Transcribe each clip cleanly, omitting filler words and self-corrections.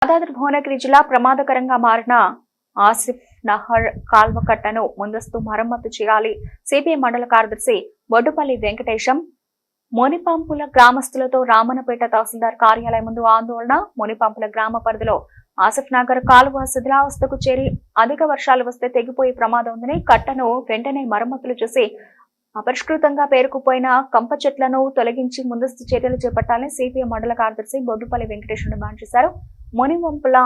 యాదాద్రి భువనగిరి జిల్లా ప్రమాదకరంగా మారిన ఆసిఫ్ నహర్ కాల్వకట్టను ముందస్తు మరమ్మతు చేయాలి. సిపిఎం మండల కార్యదర్శి బొడ్డుపల్లి వెంకటేశం మునిపంపుల గ్రామస్తులతో రామన్నపేట తహసీల్దార్ కార్యాలయం ముందు ఆందోళన. మునిపంపుల గ్రామ పరిధిలో ఆసిఫ్ నగర్ కాలువ శిథిలావస్థకు చేరి అధిక వర్షాలు వస్తే తెగిపోయే ప్రమాదం ఉందని, కట్టను వెంటనే మరమ్మతులు చేసి అపరిష్కృతంగా పేరుకుపోయిన కంప చెట్లను తొలగించి ముందస్తు చర్యలు చేపట్టాలని సిపిఎం మండల కార్యదర్శి బొడ్డుపల్లి వెంకటేశం డిమాండ్ చేశారు. మునివంపుల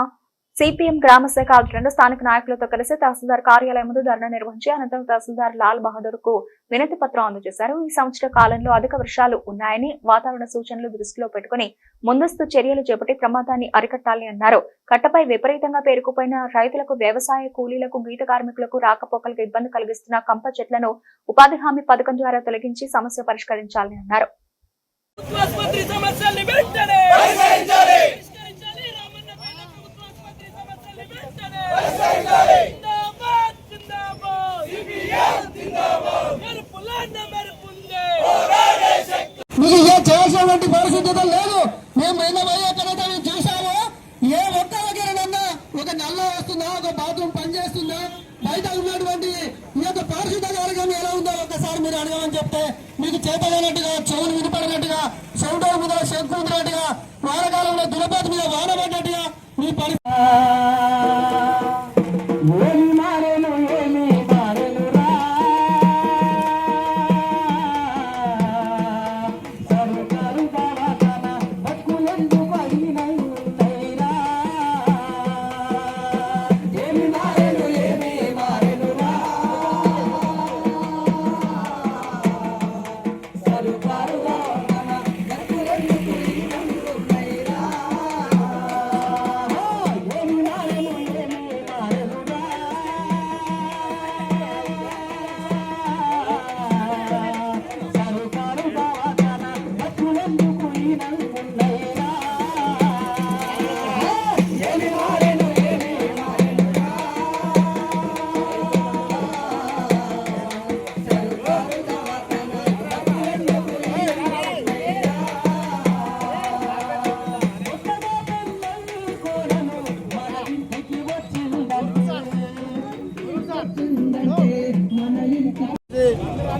సిపిఎం గ్రామ శాఖ ఆధ్వర్యంలో స్థానిక నాయకులతో కలిసి తహసీల్దార్ కార్యాలయం ముందు ధర్నా నిర్వహించి అనంతరం తహసీల్దార్ లాల్ బహదూర్ కు వినతి పత్రం అందజేశారు. ఈ సంవత్సర కాలంలో అధిక వర్షాలు ఉన్నాయని, వాతావరణ సూచనలు దృష్టిలో పెట్టుకుని ముందస్తు చర్యలు చేపట్టి ప్రమాదాన్ని అరికట్టాలని అన్నారు. కట్టపై విపరీతంగా పేరుకుపోయిన రైతులకు, వ్యవసాయ కూలీలకు, గీత కార్మికులకు రాకపోకలకు ఇబ్బంది కలిగిస్తున్న కంప చెట్లను ఉపాధి హామీ పథకం ద్వారా తొలగించి సమస్య పరిష్కరించాలని అన్నారు. మీకు ఏ చేసేటువంటి పరిస్థితి లేదు. మేము ఎక్కడైతే మేము చూసామో ఏ ఒక్క దగ్గరనన్నా ఒక నల్ల వస్తుందా, ఒక బాత్రూమ్ పనిచేస్తుందా, బయట ఉన్నటువంటి ఈ యొక్క పారిశుద్ధ కార్యక్రమం ఎలా ఉందో ఒకసారి మీరు అడగమని చెప్తే మీకు చేతనట్టుగా, చెవులు వినపడినట్టుగా, సౌండర్ మీద శంకు ఉన్నట్టుగా, వానకాలంలో దులపాతి మీద వాన పడ్డట్టుగా మీ పరిస్థితి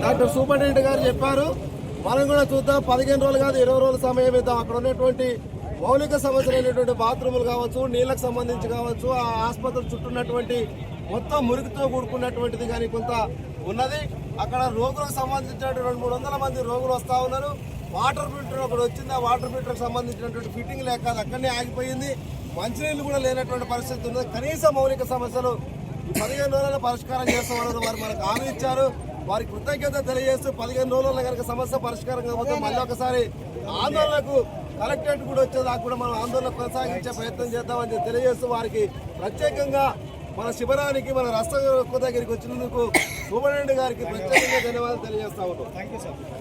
డాక్టర్ సూపరింటెండెంట్ గారు చెప్పారు. మనం కూడా చూద్దాం. 15 రోజులు కాదు, 20 రోజుల సమయం ఇద్దాం. అక్కడ ఉన్నటువంటి మౌలిక సమస్యలైనటువంటి బాత్రూములు కావచ్చు, నీళ్లకు సంబంధించి కావచ్చు, ఆ ఆసుపత్రి చుట్టూ ఉన్నటువంటి మొత్తం మురికితో కూడుకున్నటువంటిది కానీ కొంత ఉన్నది. అక్కడ రోగులకు సంబంధించినటువంటి 200-300 మంది రోగులు వస్తూ ఉన్నారు. వాటర్ ఫిల్టర్ ఒకటి వచ్చింది. ఆ వాటర్ ఫిల్టర్కి సంబంధించినటువంటి ఫిట్టింగ్ లేక అది అక్కడనే ఆగిపోయింది. మంచినీళ్ళు కూడా లేనటువంటి పరిస్థితి ఉన్నది. కనీస మౌలిక సమస్యలు 15 రోజుల్లో పరిష్కారం చేస్తామన్నది వారు మనకు హామీ ఇచ్చారు. వారికి కృతజ్ఞత తెలియజేస్తూ 15 రోజుల్లో కనుక సమస్య పరిష్కారం కాకపోతే మళ్ళీ ఒకసారి ఆందోళనకు కలెక్టరేట్ కూడా వచ్చేదాకా కూడా మనం ఆందోళన కొనసాగించే ప్రయత్నం చేద్దామని తెలియజేస్తూ వారికి ప్రత్యేకంగా మన శిబిరానికి, మన రాష్ట్ర దగ్గరికి వచ్చినందుకు సూపరింటెండెంట్ గారికి ప్రత్యేకంగా ధన్యవాదాలు తెలియజేస్తా ఉన్నాం.